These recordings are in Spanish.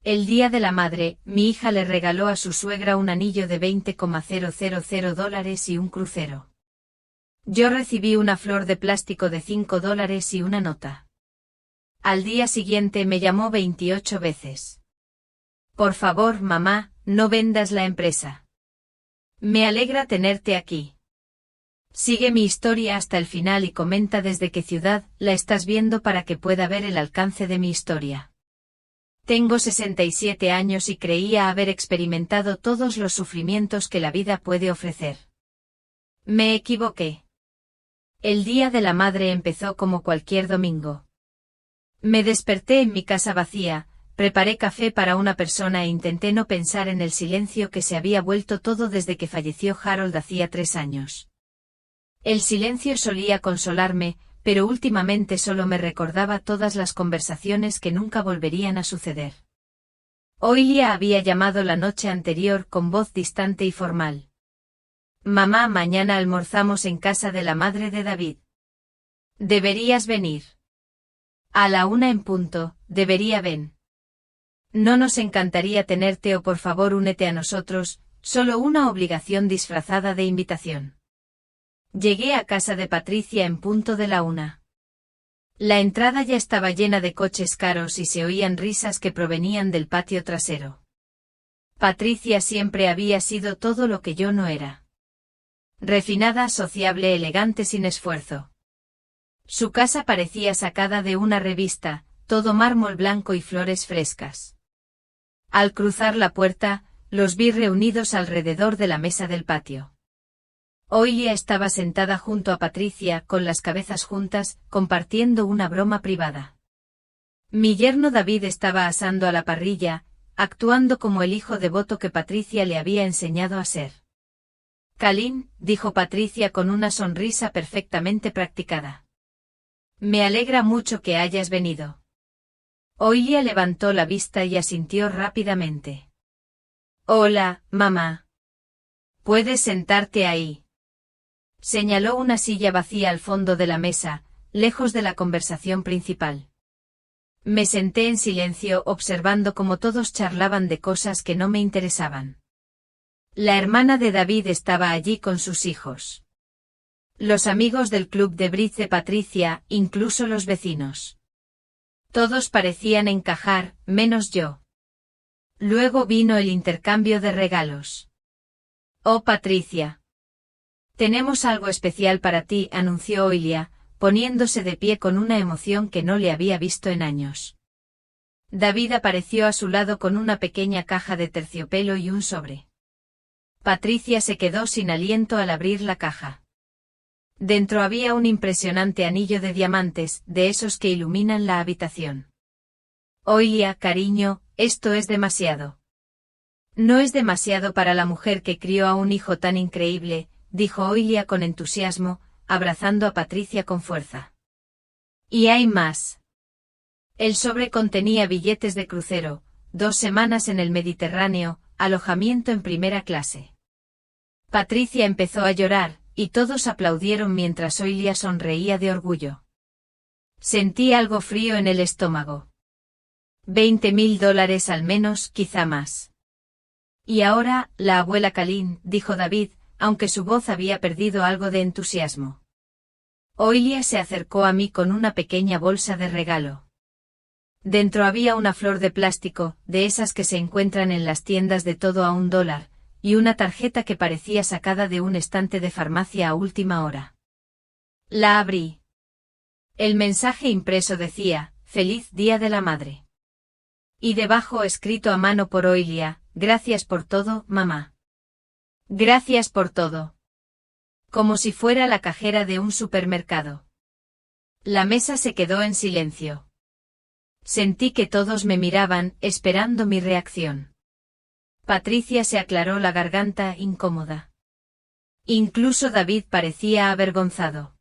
El día de la madre, mi hija le regaló a su suegra un anillo de $20,000 y un crucero. Yo recibí una flor de plástico de $5 y una nota. Al día siguiente me llamó 28 veces. Por favor, mamá, no vendas la empresa. Me alegra tenerte aquí. Sigue mi historia hasta el final y comenta desde qué ciudad la estás viendo para que pueda ver el alcance de mi historia. Tengo 67 años y creía haber experimentado todos los sufrimientos que la vida puede ofrecer. Me equivoqué. El día de la madre empezó como cualquier domingo. Me desperté en mi casa vacía, preparé café para una persona e intenté no pensar en el silencio que se había vuelto todo desde que falleció Harold hacía 3 años. El silencio solía consolarme, pero últimamente solo me recordaba todas las conversaciones que nunca volverían a suceder. Oilia había llamado la noche anterior con voz distante y formal. Mamá, mañana almorzamos en casa de la madre de David. Deberías venir. A la 1 en punto, debería ven. No nos encantaría tenerte o por favor únete a nosotros, solo una obligación disfrazada de invitación. Llegué a casa de Patricia en punto de la 1. La entrada ya estaba llena de coches caros y se oían risas que provenían del patio trasero. Patricia siempre había sido todo lo que yo no era. Refinada, sociable, elegante sin esfuerzo. Su casa parecía sacada de una revista, todo mármol blanco y flores frescas. Al cruzar la puerta, los vi reunidos alrededor de la mesa del patio. Oilia estaba sentada junto a Patricia con las cabezas juntas, compartiendo una broma privada. Mi yerno David estaba asando a la parrilla, actuando como el hijo devoto que Patricia le había enseñado a ser. Colin, dijo Patricia con una sonrisa perfectamente practicada. Me alegra mucho que hayas venido. Oilia levantó la vista y asintió rápidamente. Hola, mamá. Puedes sentarte ahí. Señaló una silla vacía al fondo de la mesa, lejos de la conversación principal. Me senté en silencio observando cómo todos charlaban de cosas que no me interesaban. La hermana de David estaba allí con sus hijos. Los amigos del club de bridge de Patricia, incluso los vecinos. Todos parecían encajar, menos yo. Luego vino el intercambio de regalos. Oh, Patricia. Tenemos algo especial para ti, anunció Oilia, poniéndose de pie con una emoción que no le había visto en años. David apareció a su lado con una pequeña caja de terciopelo y un sobre. Patricia se quedó sin aliento al abrir la caja. Dentro había un impresionante anillo de diamantes, de esos que iluminan la habitación. Oilia, cariño, esto es demasiado. No es demasiado para la mujer que crió a un hijo tan increíble, dijo Oilia con entusiasmo, abrazando a Patricia con fuerza. Y hay más. El sobre contenía billetes de crucero, 2 semanas en el Mediterráneo, alojamiento en primera clase. Patricia empezó a llorar, y todos aplaudieron mientras Oilia sonreía de orgullo. Sentí algo frío en el estómago. $20,000 al menos, quizá más. Y ahora, la abuela Colin, dijo David, aunque su voz había perdido algo de entusiasmo. Oilia se acercó a mí con una pequeña bolsa de regalo. Dentro había una flor de plástico, de esas que se encuentran en las tiendas de todo a $1, y una tarjeta que parecía sacada de un estante de farmacia a última hora. La abrí. El mensaje impreso decía, «Feliz Día de la Madre». Y debajo escrito a mano por Oilia, «Gracias por todo, mamá». Gracias por todo. Como si fuera la cajera de un supermercado. La mesa se quedó en silencio. Sentí que todos me miraban, esperando mi reacción. Patricia se aclaró la garganta, incómoda. Incluso David parecía avergonzado.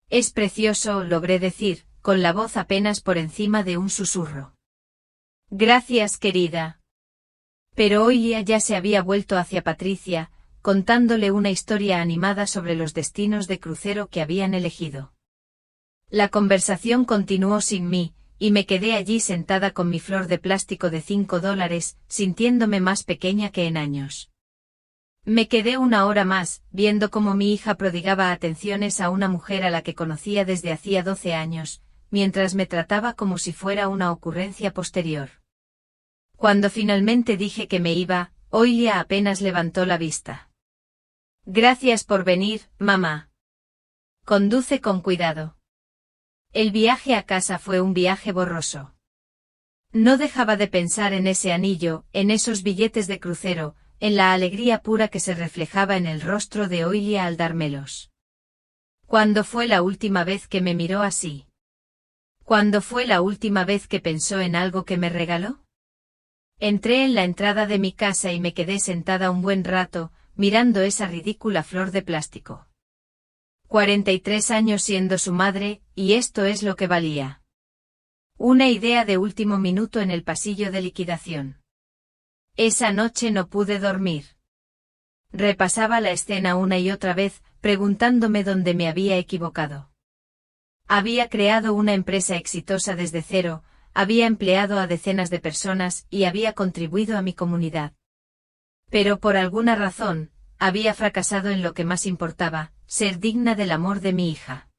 Es precioso, logré decir, con la voz apenas por encima de un susurro. Gracias, querida. Pero Oilia ya se había vuelto hacia Patricia, contándole una historia animada sobre los destinos de crucero que habían elegido. La conversación continuó sin mí, y me quedé allí sentada con mi flor de plástico de $5, sintiéndome más pequeña que en años. Me quedé una hora más, viendo cómo mi hija prodigaba atenciones a una mujer a la que conocía desde hacía 12 años, mientras me trataba como si fuera una ocurrencia posterior. Cuando finalmente dije que me iba, Oilia apenas levantó la vista. Gracias por venir, mamá. Conduce con cuidado. El viaje a casa fue un viaje borroso. No dejaba de pensar en ese anillo, en esos billetes de crucero, en la alegría pura que se reflejaba en el rostro de Oilia al dármelos. ¿Cuándo fue la última vez que me miró así? ¿Cuándo fue la última vez que pensó en algo que me regaló? Entré en la entrada de mi casa y me quedé sentada un buen rato, mirando esa ridícula flor de plástico. 43 años siendo su madre, y esto es lo que valía. Una idea de último minuto en el pasillo de liquidación. Esa noche no pude dormir. Repasaba la escena una y otra vez, preguntándome dónde me había equivocado. Había creado una empresa exitosa desde cero, había empleado a decenas de personas y había contribuido a mi comunidad. Pero por alguna razón, había fracasado en lo que más importaba, ser digna del amor de mi hija.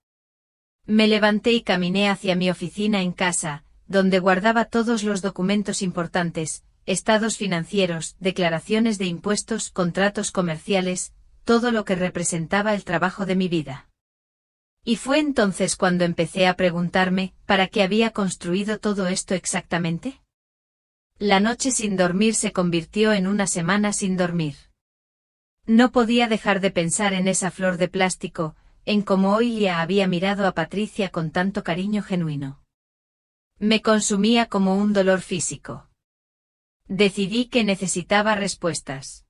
Me levanté y caminé hacia mi oficina en casa, donde guardaba todos los documentos importantes, estados financieros, declaraciones de impuestos, contratos comerciales, todo lo que representaba el trabajo de mi vida. Y fue entonces cuando empecé a preguntarme, ¿para qué había construido todo esto exactamente? La noche sin dormir se convirtió en una semana sin dormir. No podía dejar de pensar en esa flor de plástico, en cómo Oilia había mirado a Patricia con tanto cariño genuino. Me consumía como un dolor físico. Decidí que necesitaba respuestas.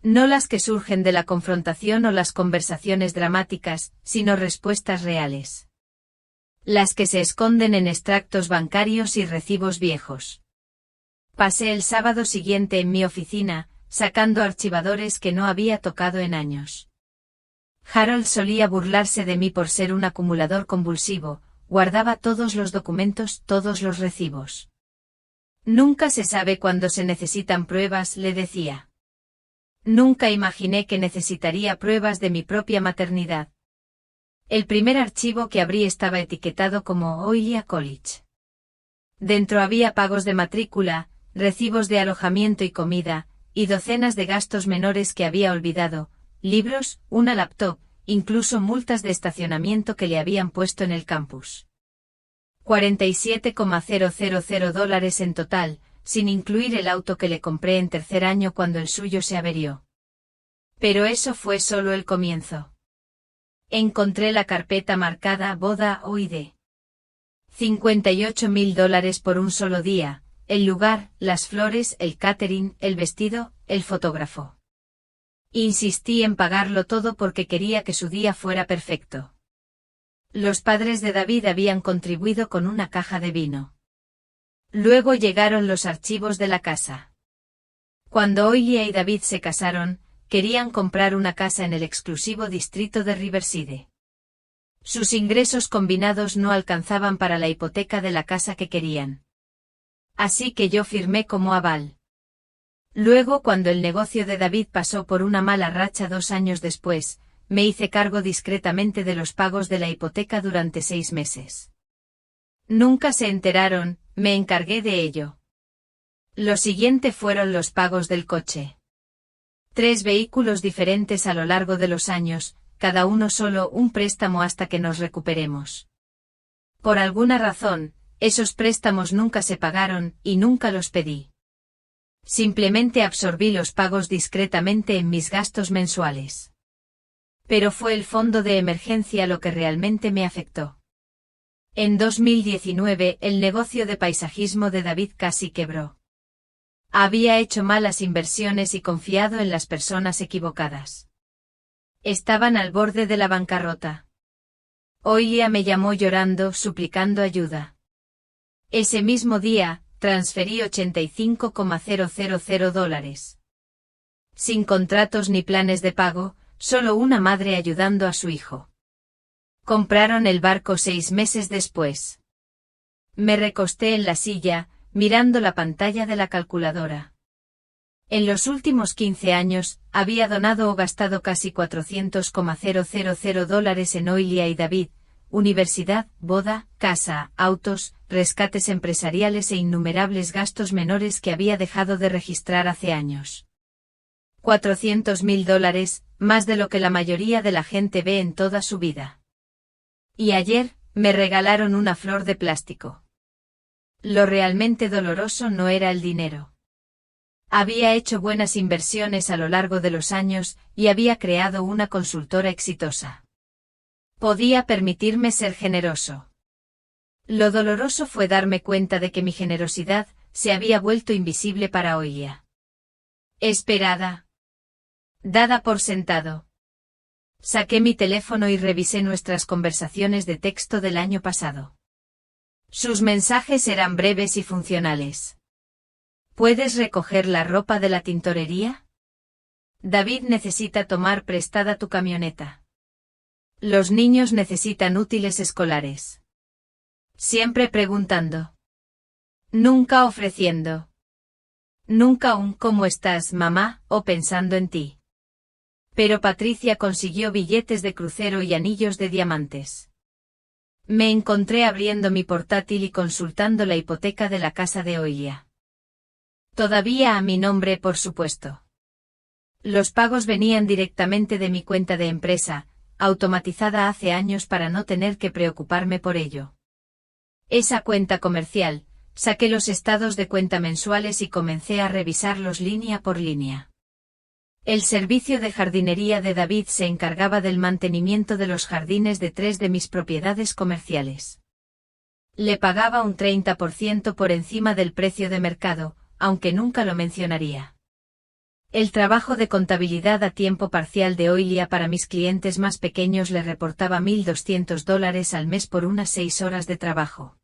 No las que surgen de la confrontación o las conversaciones dramáticas, sino respuestas reales. Las que se esconden en extractos bancarios y recibos viejos. Pasé el sábado siguiente en mi oficina, sacando archivadores que no había tocado en años. Harold solía burlarse de mí por ser un acumulador convulsivo, guardaba todos los documentos, todos los recibos. Nunca se sabe cuándo se necesitan pruebas, le decía. Nunca imaginé que necesitaría pruebas de mi propia maternidad. El primer archivo que abrí estaba etiquetado como Oilia College. Dentro había pagos de matrícula, recibos de alojamiento y comida, y docenas de gastos menores que había olvidado, libros, una laptop, incluso multas de estacionamiento que le habían puesto en el campus. $47,000 en total, sin incluir el auto que le compré en tercer año cuando el suyo se averió. Pero eso fue solo el comienzo. Encontré la carpeta marcada Boda OID. $58,000 por un solo día, el lugar, las flores, el catering, el vestido, el fotógrafo. Insistí en pagarlo todo porque quería que su día fuera perfecto. Los padres de David habían contribuido con una caja de vino. Luego llegaron los archivos de la casa. Cuando Oilia y David se casaron, querían comprar una casa en el exclusivo distrito de Riverside. Sus ingresos combinados no alcanzaban para la hipoteca de la casa que querían. Así que yo firmé como aval. Luego, cuando el negocio de David pasó por una mala racha 2 años después, me hice cargo discretamente de los pagos de la hipoteca durante 6 meses. Nunca se enteraron, me encargué de ello. Lo siguiente fueron los pagos del coche. 3 vehículos diferentes a lo largo de los años, cada uno solo un préstamo hasta que nos recuperemos. Por alguna razón, esos préstamos nunca se pagaron y nunca los pedí. Simplemente absorbí los pagos discretamente en mis gastos mensuales. Pero fue el fondo de emergencia lo que realmente me afectó. En 2019 el negocio de paisajismo de David casi quebró. Había hecho malas inversiones y confiado en las personas equivocadas. Estaban al borde de la bancarrota. Oilia me llamó llorando, suplicando ayuda. Ese mismo día, transferí $85,000. Sin contratos ni planes de pago, solo una madre ayudando a su hijo. Compraron el barco 6 meses después. Me recosté en la silla, mirando la pantalla de la calculadora. En los últimos 15 años, había donado o gastado casi $400,000 en Oilia y David, universidad, boda, casa, autos, rescates empresariales e innumerables gastos menores que había dejado de registrar hace años. $400,000, más de lo que la mayoría de la gente ve en toda su vida. Y ayer, me regalaron una flor de plástico. Lo realmente doloroso no era el dinero. Había hecho buenas inversiones a lo largo de los años y había creado una consultora exitosa. Podía permitirme ser generoso. Lo doloroso fue darme cuenta de que mi generosidad se había vuelto invisible para Oilia. Esperada. Dada por sentado. Saqué mi teléfono y revisé nuestras conversaciones de texto del año pasado. Sus mensajes eran breves y funcionales. ¿Puedes recoger la ropa de la tintorería? David necesita tomar prestada tu camioneta. Los niños necesitan útiles escolares. Siempre preguntando. Nunca ofreciendo. Nunca un ¿cómo estás, mamá? O pensando en ti. Pero Patricia consiguió billetes de crucero y anillos de diamantes. Me encontré abriendo mi portátil y consultando la hipoteca de la casa de Oilia. Todavía a mi nombre, por supuesto. Los pagos venían directamente de mi cuenta de empresa, automatizada hace años para no tener que preocuparme por ello. Esa cuenta comercial, saqué los estados de cuenta mensuales y comencé a revisarlos línea por línea. El servicio de jardinería de David se encargaba del mantenimiento de los jardines de 3 de mis propiedades comerciales. Le pagaba un 30% por encima del precio de mercado, aunque nunca lo mencionaría. El trabajo de contabilidad a tiempo parcial de Oilia para mis clientes más pequeños le reportaba $1,200 al mes por unas 6 horas de trabajo.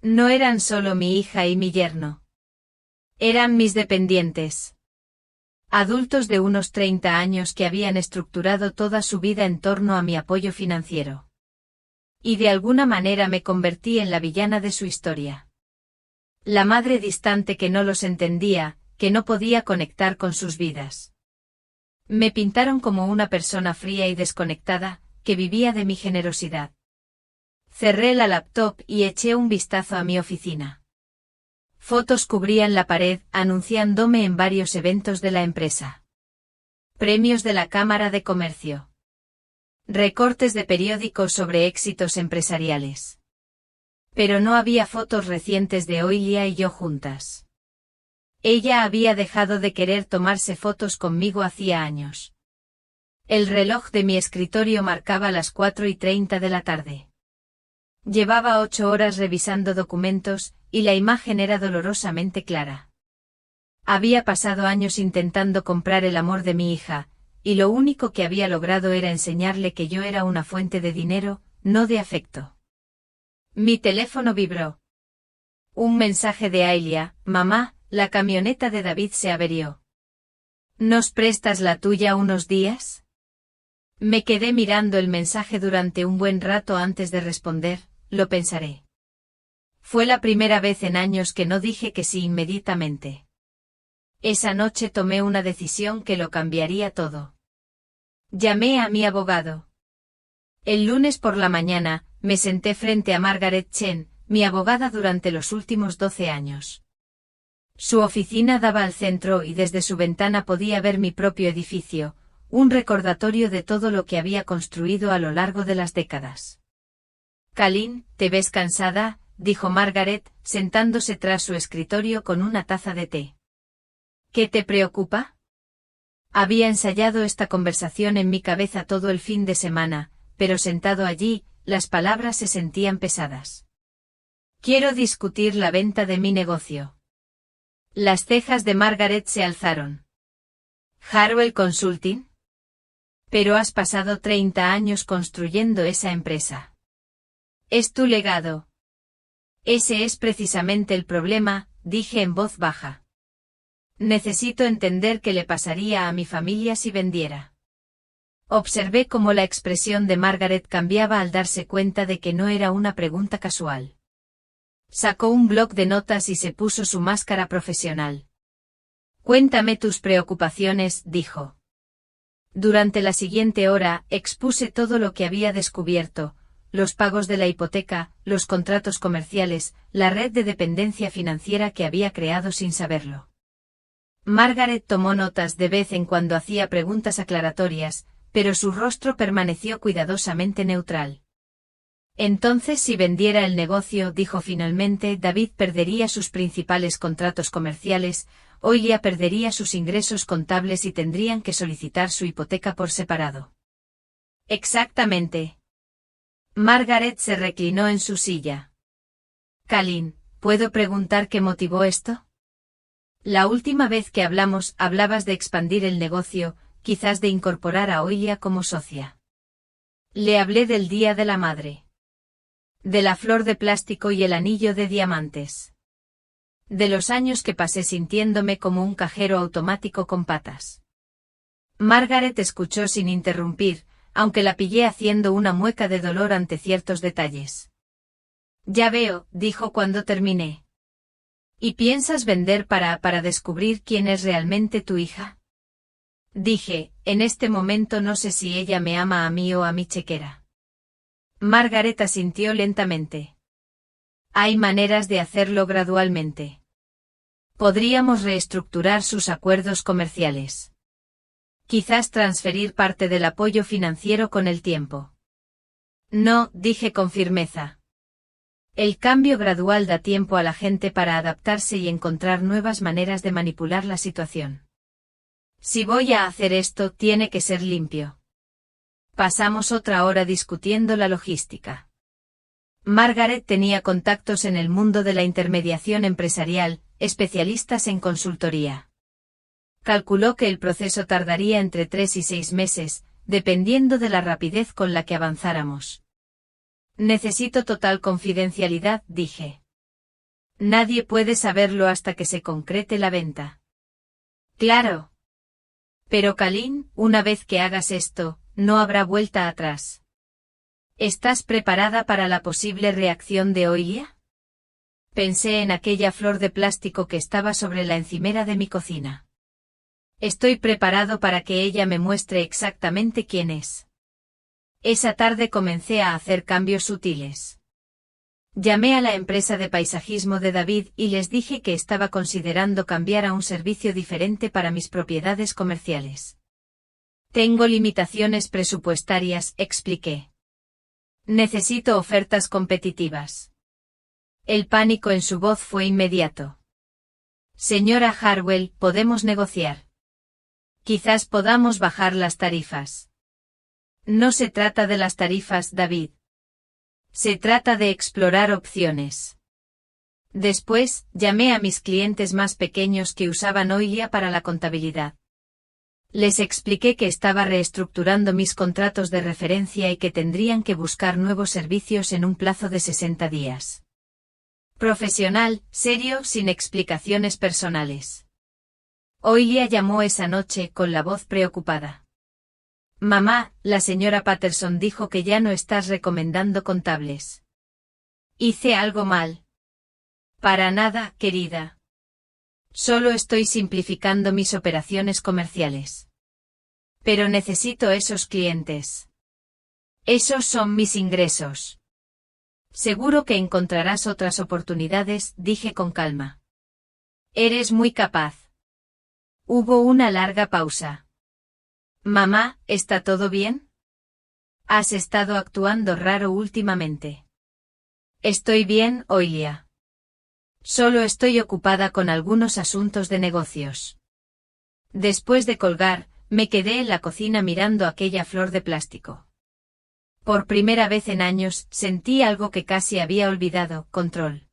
No eran solo mi hija y mi yerno. Eran mis dependientes. Adultos de unos 30 años que habían estructurado toda su vida en torno a mi apoyo financiero. Y de alguna manera me convertí en la villana de su historia. La madre distante que no los entendía, que no podía conectar con sus vidas. Me pintaron como una persona fría y desconectada, que vivía de mi generosidad. Cerré la laptop y eché un vistazo a mi oficina. Fotos cubrían la pared, anunciándome en varios eventos de la empresa. Premios de la Cámara de Comercio. Recortes de periódicos sobre éxitos empresariales. Pero no había fotos recientes de Oilia y yo juntas. Ella había dejado de querer tomarse fotos conmigo hacía años. El reloj de mi escritorio marcaba las 4:30 de la tarde. Llevaba 8 horas revisando documentos, y la imagen era dolorosamente clara. Había pasado años intentando comprar el amor de mi hija, y lo único que había logrado era enseñarle que yo era una fuente de dinero, no de afecto. Mi teléfono vibró. Un mensaje de Oilia: mamá, la camioneta de David se averió. ¿Nos prestas la tuya unos días? Me quedé mirando el mensaje durante un buen rato antes de responder, lo pensaré. Fue la primera vez en años que no dije que sí inmediatamente. Esa noche tomé una decisión que lo cambiaría todo. Llamé a mi abogado. El lunes por la mañana, me senté frente a Margaret Chen, mi abogada durante los últimos 12 años. Su oficina daba al centro y desde su ventana podía ver mi propio edificio, un recordatorio de todo lo que había construido a lo largo de las décadas. Colleen, ¿te ves cansada?, dijo Margaret, sentándose tras su escritorio con una taza de té. ¿Qué te preocupa? Había ensayado esta conversación en mi cabeza todo el fin de semana, pero sentado allí, las palabras se sentían pesadas. Quiero discutir la venta de mi negocio. Las cejas de Margaret se alzaron. ¿Harwell Consulting? Pero has pasado 30 años construyendo esa empresa. Es tu legado. Ese es precisamente el problema, dije en voz baja. Necesito entender qué le pasaría a mi familia si vendiera. Observé cómo la expresión de Margaret cambiaba al darse cuenta de que no era una pregunta casual. Sacó un bloc de notas y se puso su máscara profesional. Cuéntame tus preocupaciones, dijo. Durante la siguiente hora, expuse todo lo que había descubierto, los pagos de la hipoteca, los contratos comerciales, la red de dependencia financiera que había creado sin saberlo. Margaret tomó notas de vez en cuando hacía preguntas aclaratorias, pero su rostro permaneció cuidadosamente neutral. Entonces, si vendiera el negocio, dijo finalmente, David perdería sus principales contratos comerciales, Oilia perdería sus ingresos contables y tendrían que solicitar su hipoteca por separado. Exactamente. Margaret se reclinó en su silla. Kalin, ¿puedo preguntar qué motivó esto? La última vez que hablamos, hablabas de expandir el negocio, quizás de incorporar a Oilia como socia. Le hablé del Día de la Madre. De la flor de plástico y el anillo de diamantes. De los años que pasé sintiéndome como un cajero automático con patas. Margaret escuchó sin interrumpir, aunque la pillé haciendo una mueca de dolor ante ciertos detalles. Ya veo, dijo cuando terminé. ¿Y piensas vender para descubrir quién es realmente tu hija? Dije, en este momento no sé si ella me ama a mí o a mi chequera. Margaret asintió lentamente. Hay maneras de hacerlo gradualmente. Podríamos reestructurar sus acuerdos comerciales. Quizás transferir parte del apoyo financiero con el tiempo. No, dije con firmeza. El cambio gradual da tiempo a la gente para adaptarse y encontrar nuevas maneras de manipular la situación. Si voy a hacer esto, tiene que ser limpio. Pasamos otra hora discutiendo la logística. Margaret tenía contactos en el mundo de la intermediación empresarial, especialistas en consultoría. Calculó que el proceso tardaría entre 3 y 6 meses, dependiendo de la rapidez con la que avanzáramos. Necesito total confidencialidad, dije. Nadie puede saberlo hasta que se concrete la venta. Claro. Pero Kalin, una vez que hagas esto, no habrá vuelta atrás. ¿Estás preparada para la posible reacción de Oilia? Pensé en aquella flor de plástico que estaba sobre la encimera de mi cocina. Estoy preparado para que ella me muestre exactamente quién es. Esa tarde comencé a hacer cambios sutiles. Llamé a la empresa de paisajismo de David y les dije que estaba considerando cambiar a un servicio diferente para mis propiedades comerciales. Tengo limitaciones presupuestarias, expliqué. Necesito ofertas competitivas. El pánico en su voz fue inmediato. Señora Harwell, podemos negociar. Quizás podamos bajar las tarifas. No se trata de las tarifas, David. Se trata de explorar opciones. Después, llamé a mis clientes más pequeños que usaban Oilia para la contabilidad. Les expliqué que estaba reestructurando mis contratos de referencia y que tendrían que buscar nuevos servicios en un plazo de 60 días. Profesional, serio, sin explicaciones personales. Oilia llamó esa noche con la voz preocupada. Mamá, la señora Patterson dijo que ya no estás recomendando contables. ¿Hice algo mal? Para nada, querida. Solo estoy simplificando mis operaciones comerciales. Pero necesito esos clientes. Esos son mis ingresos. Seguro que encontrarás otras oportunidades, dije con calma. Eres muy capaz. Hubo una larga pausa. Mamá, ¿está todo bien? Has estado actuando raro últimamente. Estoy bien, Oilia. Solo estoy ocupada con algunos asuntos de negocios. Después de colgar, me quedé en la cocina mirando aquella flor de plástico. Por primera vez en años, sentí algo que casi había olvidado, control.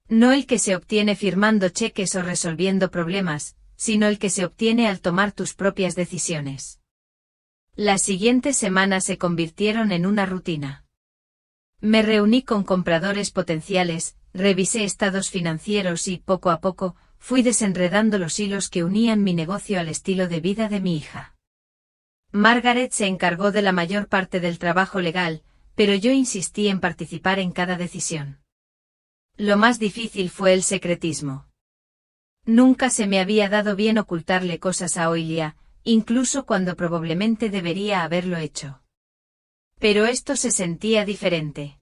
No el que se obtiene firmando cheques o resolviendo problemas, sino el que se obtiene al tomar tus propias decisiones. Las siguientes semanas se convirtieron en una rutina. Me reuní con compradores potenciales, revisé estados financieros y, poco a poco, fui desenredando los hilos que unían mi negocio al estilo de vida de mi hija. Margaret se encargó de la mayor parte del trabajo legal, pero yo insistí en participar en cada decisión. Lo más difícil fue el secretismo. Nunca se me había dado bien ocultarle cosas a Oilia, incluso cuando probablemente debería haberlo hecho. Pero esto se sentía diferente.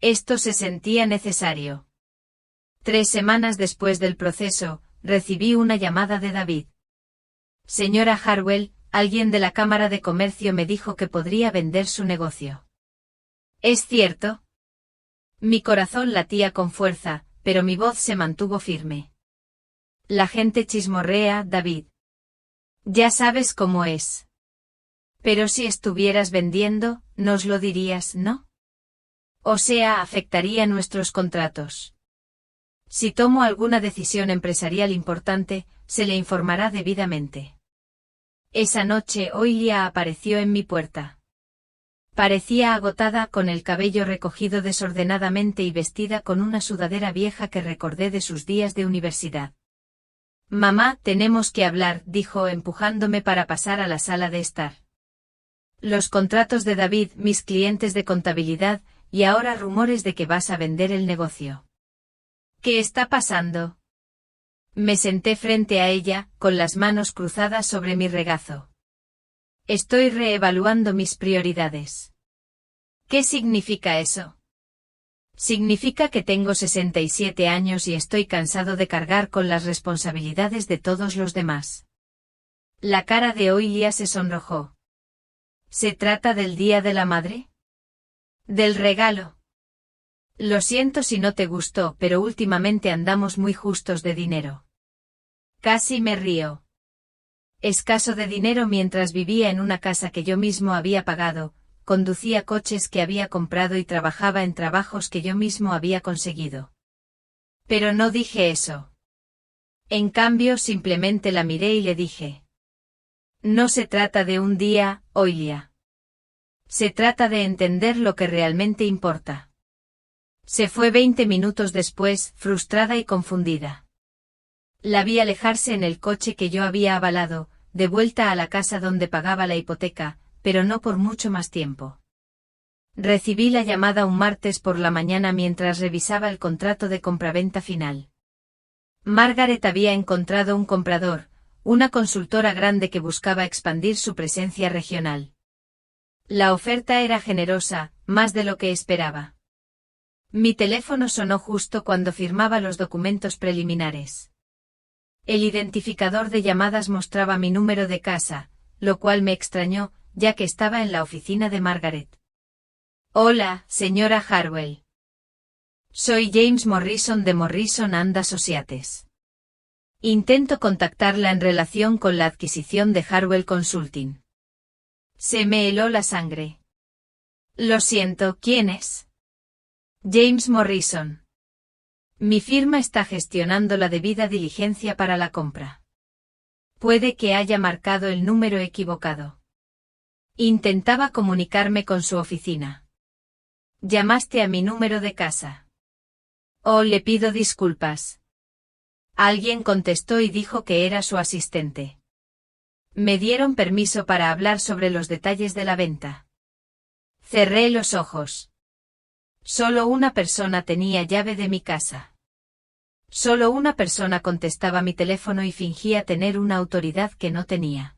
Esto se sentía necesario. 3 semanas después del proceso, recibí una llamada de David. Señora Harwell, alguien de la Cámara de Comercio me dijo que podría vender su negocio. ¿Es cierto? Mi corazón latía con fuerza, pero mi voz se mantuvo firme. La gente chismorrea, David. Ya sabes cómo es. Pero si estuvieras vendiendo, nos lo dirías, ¿no? O sea, afectaría nuestros contratos. Si tomo alguna decisión empresarial importante, se le informará debidamente. Esa noche Oilia apareció en mi puerta. Parecía agotada, con el cabello recogido desordenadamente y vestida con una sudadera vieja que recordé de sus días de universidad. Mamá, tenemos que hablar, dijo empujándome para pasar a la sala de estar. Los contratos de David, mis clientes de contabilidad, y ahora rumores de que vas a vender el negocio. ¿Qué está pasando? Me senté frente a ella, con las manos cruzadas sobre mi regazo. Estoy reevaluando mis prioridades. ¿Qué significa eso? Significa que tengo 67 años y estoy cansado de cargar con las responsabilidades de todos los demás. La cara de Oilia se sonrojó. ¿Se trata del Día de la Madre? ¿Del regalo? Lo siento si no te gustó, pero últimamente andamos muy justos de dinero. Casi me río. Escaso de dinero mientras vivía en una casa que yo mismo había pagado, conducía coches que había comprado y trabajaba en trabajos que yo mismo había conseguido. Pero no dije eso. En cambio, simplemente la miré y le dije. No se trata de un día, Oilia. Se trata de entender lo que realmente importa. Se fue 20 minutos después, frustrada y confundida. La vi alejarse en el coche que yo había avalado, de vuelta a la casa donde pagaba la hipoteca, pero no por mucho más tiempo. Recibí la llamada un martes por la mañana mientras revisaba el contrato de compraventa final. Margaret había encontrado un comprador, una consultora grande que buscaba expandir su presencia regional. La oferta era generosa, más de lo que esperaba. Mi teléfono sonó justo cuando firmaba los documentos preliminares. El identificador de llamadas mostraba mi número de casa, lo cual me extrañó, ya que estaba en la oficina de Margaret. Hola, señora Harwell. Soy James Morrison de Morrison & Associates. Intento contactarla en relación con la adquisición de Harwell Consulting. Se me heló la sangre. Lo siento, ¿quién es? James Morrison. Mi firma está gestionando la debida diligencia para la compra. Puede que haya marcado el número equivocado. Intentaba comunicarme con su oficina. Llamaste a mi número de casa. Oh, le pido disculpas. Alguien contestó y dijo que era su asistente. Me dieron permiso para hablar sobre los detalles de la venta. Cerré los ojos. Solo una persona tenía llave de mi casa. Solo una persona contestaba mi teléfono y fingía tener una autoridad que no tenía.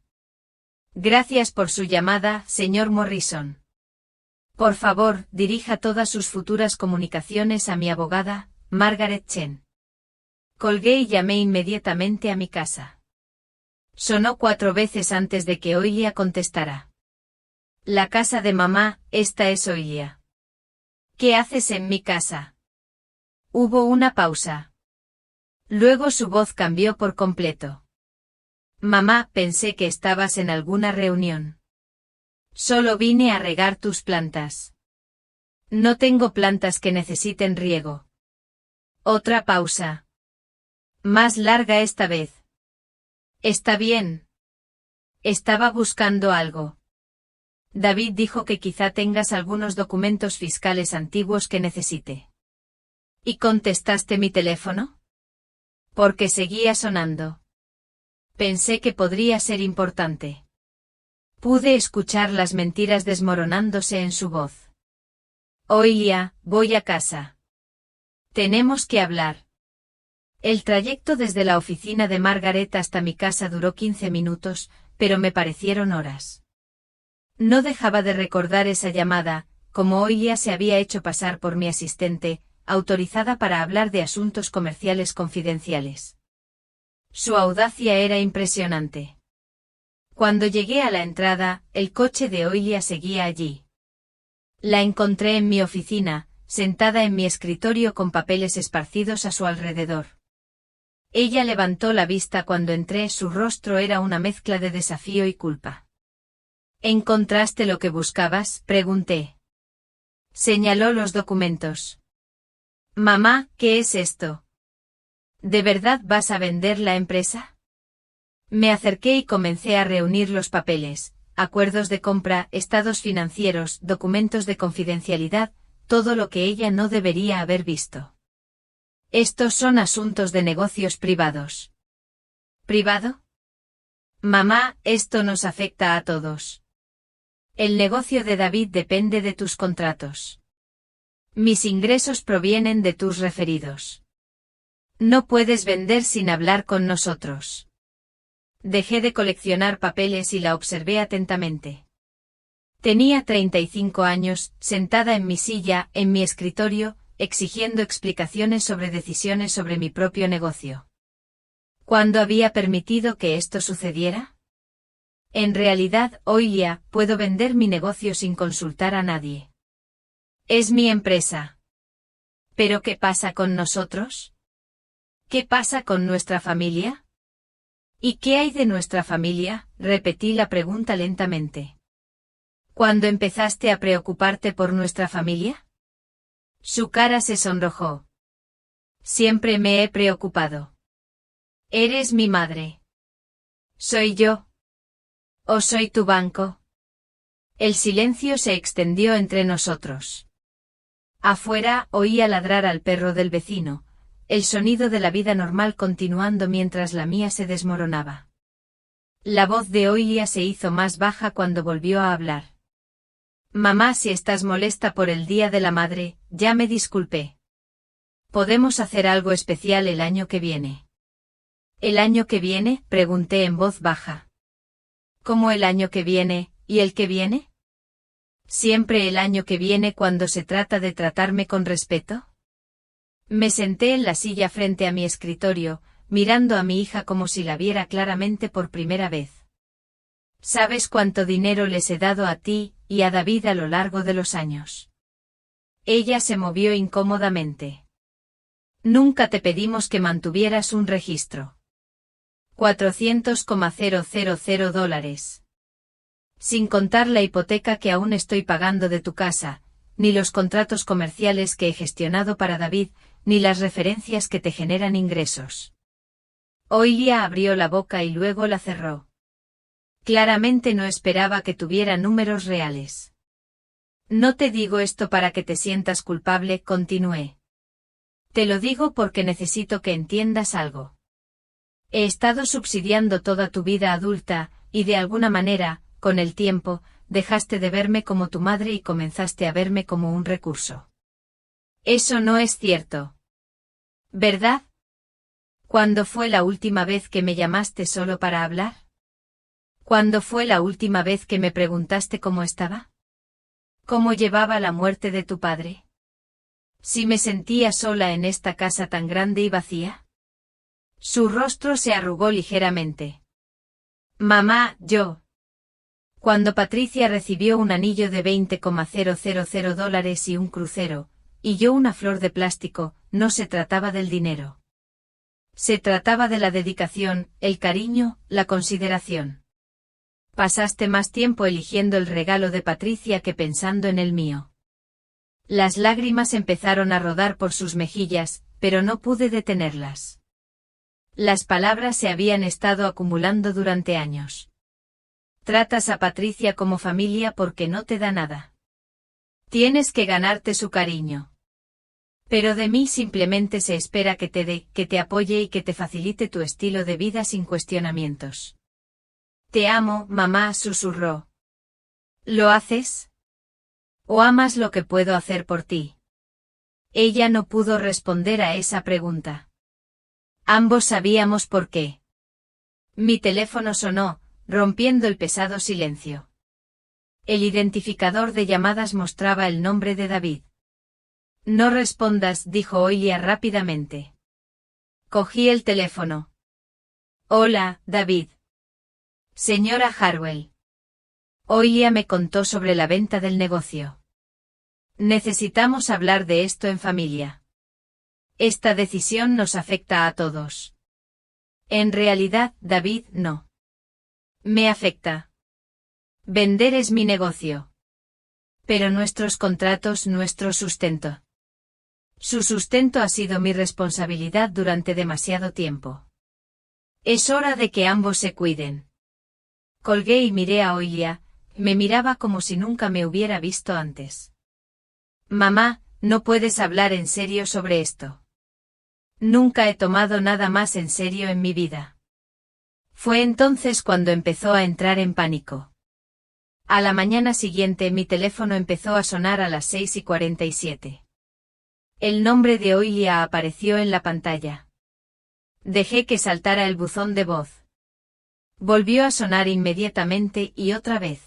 Gracias por su llamada, señor Morrison. Por favor, dirija todas sus futuras comunicaciones a mi abogada, Margaret Chen. Colgué y llamé inmediatamente a mi casa. Sonó 4 veces antes de que Oilia contestara. La casa de mamá, esta es Oilia. ¿Qué haces en mi casa? Hubo una pausa. Luego su voz cambió por completo. Mamá, pensé que estabas en alguna reunión. Solo vine a regar tus plantas. No tengo plantas que necesiten riego. Otra pausa. Más larga esta vez. Está bien. Estaba buscando algo. David dijo que quizá tengas algunos documentos fiscales antiguos que necesite. ¿Y contestaste mi teléfono? Porque seguía sonando. Pensé que podría ser importante. Pude escuchar las mentiras desmoronándose en su voz. Oilia, voy a casa. Tenemos que hablar. El trayecto desde la oficina de Margaret hasta mi casa duró 15 minutos, pero me parecieron horas. No dejaba de recordar esa llamada, como hoy ya se había hecho pasar por mi asistente, autorizada para hablar de asuntos comerciales confidenciales. Su audacia era impresionante. Cuando llegué a la entrada, el coche de Oilia seguía allí. La encontré en mi oficina, sentada en mi escritorio con papeles esparcidos a su alrededor. Ella levantó la vista cuando entré, su rostro era una mezcla de desafío y culpa. ¿Encontraste lo que buscabas?, pregunté. Señaló los documentos. Mamá, ¿qué es esto? ¿De verdad vas a vender la empresa? Me acerqué y comencé a reunir los papeles, acuerdos de compra, estados financieros, documentos de confidencialidad, todo lo que ella no debería haber visto. Estos son asuntos de negocios privados. ¿Privado? Mamá, esto nos afecta a todos. El negocio de David depende de tus contratos. Mis ingresos provienen de tus referidos. No puedes vender sin hablar con nosotros. Dejé de coleccionar papeles y la observé atentamente. Tenía 35 años, sentada en mi silla, en mi escritorio, exigiendo explicaciones sobre decisiones sobre mi propio negocio. ¿Cuándo había permitido que esto sucediera? En realidad, hoy ya, puedo vender mi negocio sin consultar a nadie. Es mi empresa. ¿Pero qué pasa con nosotros? ¿Qué pasa con nuestra familia? ¿Y qué hay de nuestra familia?, repetí la pregunta lentamente. ¿Cuándo empezaste a preocuparte por nuestra familia? Su cara se sonrojó. Siempre me he preocupado. Eres mi madre. ¿Soy yo? ¿O soy tu banco? El silencio se extendió entre nosotros. Afuera oía ladrar al perro del vecino, el sonido de la vida normal continuando mientras la mía se desmoronaba. La voz de Oilia se hizo más baja cuando volvió a hablar. Mamá, si estás molesta por el Día de la Madre, ya me disculpé. ¿Podemos hacer algo especial el año que viene? ¿El año que viene?, pregunté en voz baja. ¿Cómo el año que viene, y el que viene? ¿Siempre el año que viene cuando se trata de tratarme con respeto? Me senté en la silla frente a mi escritorio, mirando a mi hija como si la viera claramente por primera vez. ¿Sabes cuánto dinero les he dado a ti y a David a lo largo de los años? Ella se movió incómodamente. Nunca te pedimos que mantuvieras un registro. 400,000 dólares. Sin contar la hipoteca que aún estoy pagando de tu casa, ni los contratos comerciales que he gestionado para David, ni las referencias que te generan ingresos. Oilia abrió la boca y luego la cerró. Claramente no esperaba que tuviera números reales. No te digo esto para que te sientas culpable, continué. Te lo digo porque necesito que entiendas algo. He estado subsidiando toda tu vida adulta, y de alguna manera, con el tiempo, dejaste de verme como tu madre y comenzaste a verme como un recurso. Eso no es cierto. ¿Verdad? ¿Cuándo fue la última vez que me llamaste solo para hablar? ¿Cuándo fue la última vez que me preguntaste cómo estaba? ¿Cómo llevaba la muerte de tu padre? ¿Si me sentía sola en esta casa tan grande y vacía? Su rostro se arrugó ligeramente. Mamá, yo. Cuando Patricia recibió un anillo de 20,000 dólares y un crucero, y yo una flor de plástico, no se trataba del dinero. Se trataba de la dedicación, el cariño, la consideración. Pasaste más tiempo eligiendo el regalo de Patricia que pensando en el mío. Las lágrimas empezaron a rodar por sus mejillas, pero no pude detenerlas. Las palabras se habían estado acumulando durante años. Tratas a Patricia como familia porque no te da nada. Tienes que ganarte su cariño. Pero de mí simplemente se espera que te dé, que te apoye y que te facilite tu estilo de vida sin cuestionamientos. Te amo, mamá, susurró. ¿Lo haces? ¿O amas lo que puedo hacer por ti? Ella no pudo responder a esa pregunta. Ambos sabíamos por qué. Mi teléfono sonó, rompiendo el pesado silencio. El identificador de llamadas mostraba el nombre de David. No respondas, dijo Oilia rápidamente. Cogí el teléfono. Hola, David. Señora Harwell. Oilia me contó sobre la venta del negocio. Necesitamos hablar de esto en familia. Esta decisión nos afecta a todos. En realidad, David, no. Me afecta. Vender es mi negocio. Pero nuestros contratos, nuestro sustento. Su sustento ha sido mi responsabilidad durante demasiado tiempo. Es hora de que ambos se cuiden. Colgué y miré a Oilia, me miraba como si nunca me hubiera visto antes. Mamá, no puedes hablar en serio sobre esto. Nunca he tomado nada más en serio en mi vida. Fue entonces cuando empezó a entrar en pánico. A la mañana siguiente mi teléfono empezó a sonar a las 6:47. El nombre de Oilia apareció en la pantalla. Dejé que saltara el buzón de voz. Volvió a sonar inmediatamente y otra vez.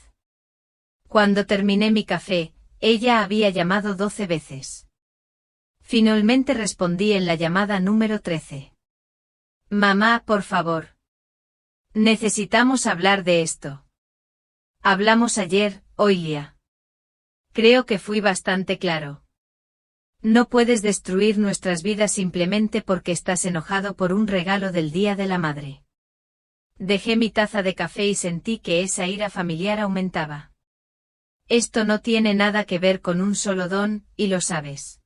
Cuando terminé mi café, ella había llamado 12 veces. Finalmente respondí en la llamada número 13. Mamá, por favor. Necesitamos hablar de esto. Hablamos ayer, Oilia. Creo que fui bastante claro. No puedes destruir nuestras vidas simplemente porque estás enojado por un regalo del Día de la Madre. Dejé mi taza de café y sentí que esa ira familiar aumentaba. Esto no tiene nada que ver con un solo don, y lo sabes.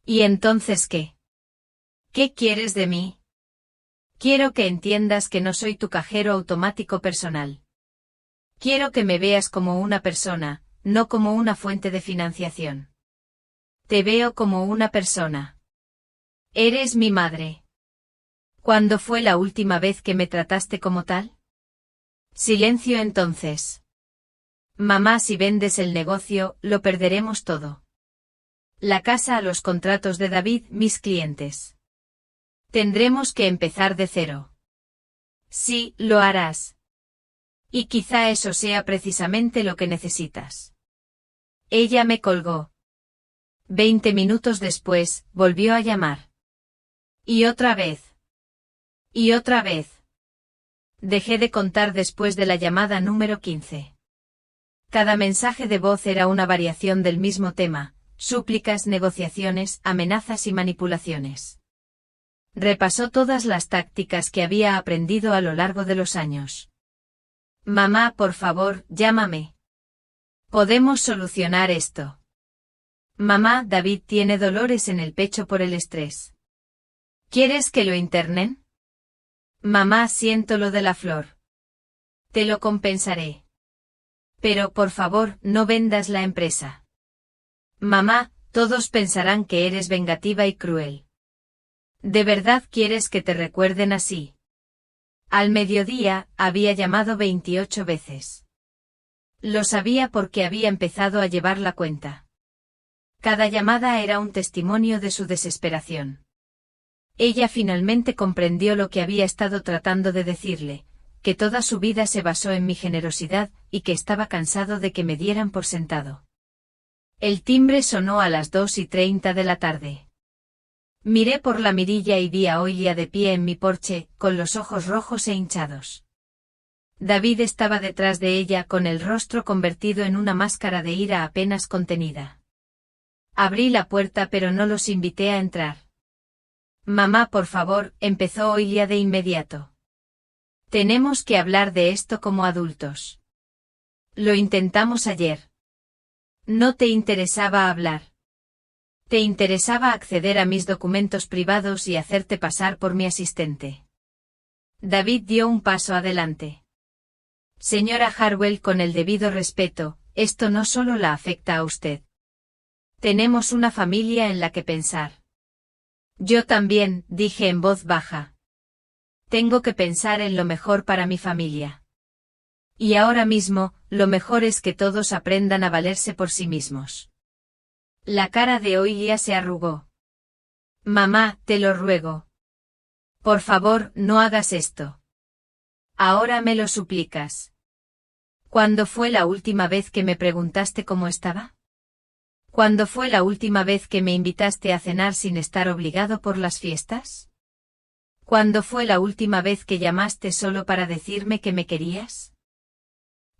¿Y entonces qué? ¿Qué quieres de mí? Quiero que entiendas que no soy tu cajero automático personal. Quiero que me veas como una persona, no como una fuente de financiación. Te veo como una persona. Eres mi madre. ¿Cuándo fue la última vez que me trataste como tal? Silencio entonces. Mamá, si vendes el negocio, lo perderemos todo. La casa, los contratos de David, mis clientes. Tendremos que empezar de cero. Sí, lo harás. Y quizá eso sea precisamente lo que necesitas. Ella me colgó. 20 minutos después, volvió a llamar. Y otra vez. Y otra vez. Dejé de contar después de la llamada número 15. Cada mensaje de voz era una variación del mismo tema: súplicas, negociaciones, amenazas y manipulaciones. Repasó todas las tácticas que había aprendido a lo largo de los años. Mamá, por favor, llámame. Podemos solucionar esto. Mamá, David tiene dolores en el pecho por el estrés. ¿Quieres que lo internen? Mamá, siento lo de la flor. Te lo compensaré. Pero, por favor, no vendas la empresa. Mamá, todos pensarán que eres vengativa y cruel. ¿De verdad quieres que te recuerden así? Al mediodía, había llamado 28 veces. Lo sabía porque había empezado a llevar la cuenta. Cada llamada era un testimonio de su desesperación. Ella finalmente comprendió lo que había estado tratando de decirle, que toda su vida se basó en mi generosidad, y que estaba cansado de que me dieran por sentado. El timbre sonó a las 2:30 de la tarde. Miré por la mirilla y vi a Oilia de pie en mi porche, con los ojos rojos e hinchados. David estaba detrás de ella con el rostro convertido en una máscara de ira apenas contenida. Abrí la puerta pero no los invité a entrar. Mamá, por favor, empezó Oilia de inmediato. Tenemos que hablar de esto como adultos. Lo intentamos ayer. No te interesaba hablar. Te interesaba acceder a mis documentos privados y hacerte pasar por mi asistente. David dio un paso adelante. Señora Harwell, con el debido respeto, esto no solo la afecta a usted. Tenemos una familia en la que pensar. Yo también, dije en voz baja. Tengo que pensar en lo mejor para mi familia. Y ahora mismo, lo mejor es que todos aprendan a valerse por sí mismos. La cara de Oilia se arrugó. Mamá, te lo ruego. Por favor, no hagas esto. Ahora me lo suplicas. ¿Cuándo fue la última vez que me preguntaste cómo estaba? ¿Cuándo fue la última vez que me invitaste a cenar sin estar obligado por las fiestas? ¿Cuándo fue la última vez que llamaste solo para decirme que me querías?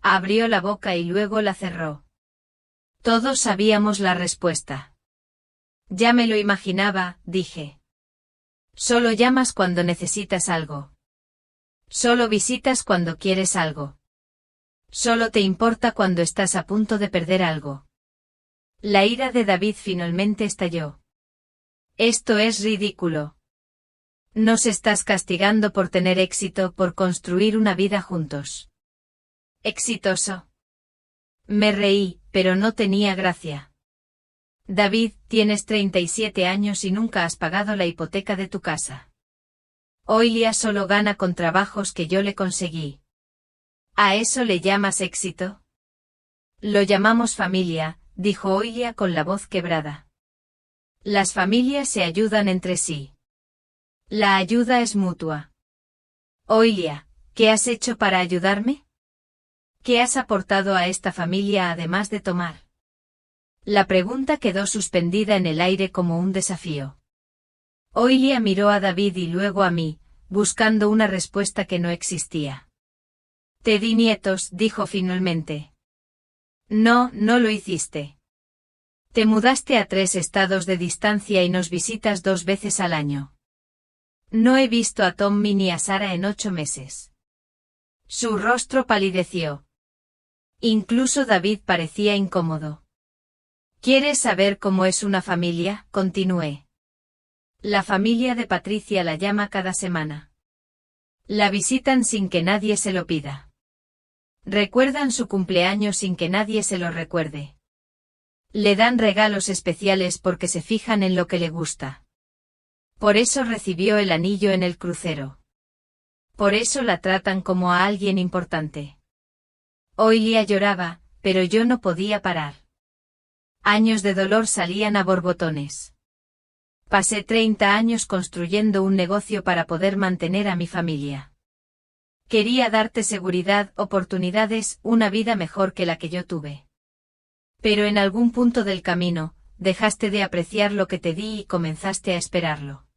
Abrió la boca y luego la cerró. Todos sabíamos la respuesta. Ya me lo imaginaba, dije. Solo llamas cuando necesitas algo. Solo visitas cuando quieres algo. Solo te importa cuando estás a punto de perder algo. La ira de David finalmente estalló. Esto es ridículo. Nos estás castigando por tener éxito, por construir una vida juntos. ¿Exitoso? Me reí, pero no tenía gracia. David, tienes 37 años y nunca has pagado la hipoteca de tu casa. Oilia solo gana con trabajos que yo le conseguí. ¿A eso le llamas éxito? Lo llamamos familia, dijo Oilia con la voz quebrada. Las familias se ayudan entre sí. La ayuda es mutua. Oilia, ¿qué has hecho para ayudarme? ¿Qué has aportado a esta familia además de tomar? La pregunta quedó suspendida en el aire como un desafío. Oilia miró a David y luego a mí, buscando una respuesta que no existía. Te di nietos, dijo finalmente. No, no lo hiciste. Te mudaste a 3 estados de distancia y nos visitas 2 veces al año. No he visto a Tommy ni a Sara en 8 meses. Su rostro palideció. Incluso David parecía incómodo. ¿Quieres saber cómo es una familia? Continué. La familia de Patricia la llama cada semana. La visitan sin que nadie se lo pida. Recuerdan su cumpleaños sin que nadie se lo recuerde. Le dan regalos especiales porque se fijan en lo que le gusta. Por eso recibió el anillo en el crucero. Por eso la tratan como a alguien importante. Oilia lloraba, pero yo no podía parar. Años de dolor salían a borbotones. Pasé 30 años construyendo un negocio para poder mantener a mi familia. Quería darte seguridad, oportunidades, una vida mejor que la que yo tuve. Pero en algún punto del camino, dejaste de apreciar lo que te di y comenzaste a esperarlo.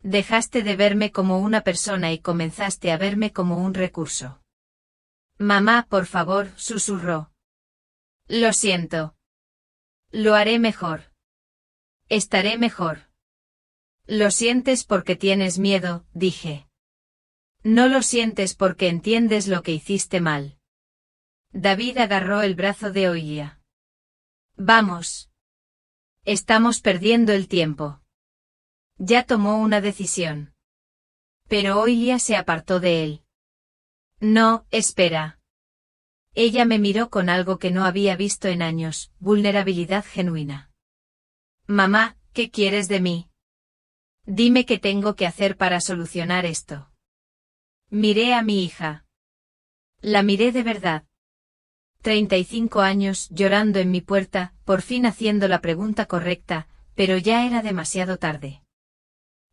Dejaste de verme como una persona y comenzaste a verme como un recurso. Mamá, por favor, susurró. Lo siento. Lo haré mejor. Estaré mejor. Lo sientes porque tienes miedo, dije. No lo sientes porque entiendes lo que hiciste mal. David agarró el brazo de Oilia. Vamos. Estamos perdiendo el tiempo. Ya tomó una decisión. Pero Oilia se apartó de él. No, espera. Ella me miró con algo que no había visto en años, vulnerabilidad genuina. Mamá, ¿qué quieres de mí? Dime qué tengo que hacer para solucionar esto. Miré a mi hija. La miré de verdad. 35 años llorando en mi puerta, por fin haciendo la pregunta correcta, pero ya era demasiado tarde.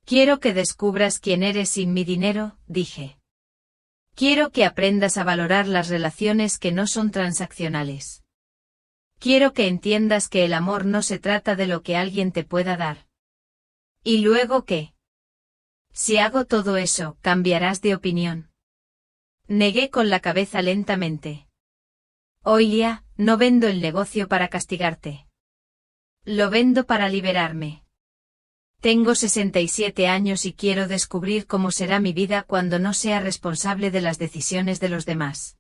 Quiero que descubras quién eres sin mi dinero, dije. Quiero que aprendas a valorar las relaciones que no son transaccionales. Quiero que entiendas que el amor no se trata de lo que alguien te pueda dar. ¿Y luego qué? Si hago todo eso, ¿cambiarás de opinión? Negué con la cabeza lentamente. Oilia, no vendo el negocio para castigarte. Lo vendo para liberarme. Tengo 67 años y quiero descubrir cómo será mi vida cuando no sea responsable de las decisiones de los demás.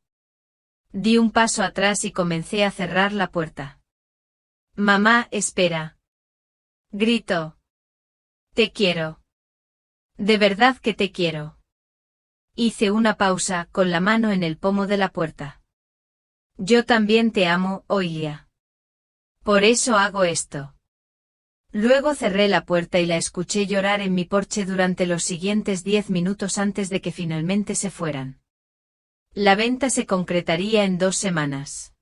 Di un paso atrás y comencé a cerrar la puerta. Mamá, espera. Gritó. Te quiero. De verdad que te quiero. Hice una pausa, con la mano en el pomo de la puerta. Yo también te amo, Oilia. Por eso hago esto. Luego cerré la puerta y la escuché llorar en mi porche durante los siguientes 10 minutos antes de que finalmente se fueran. La venta se concretaría en 2 semanas.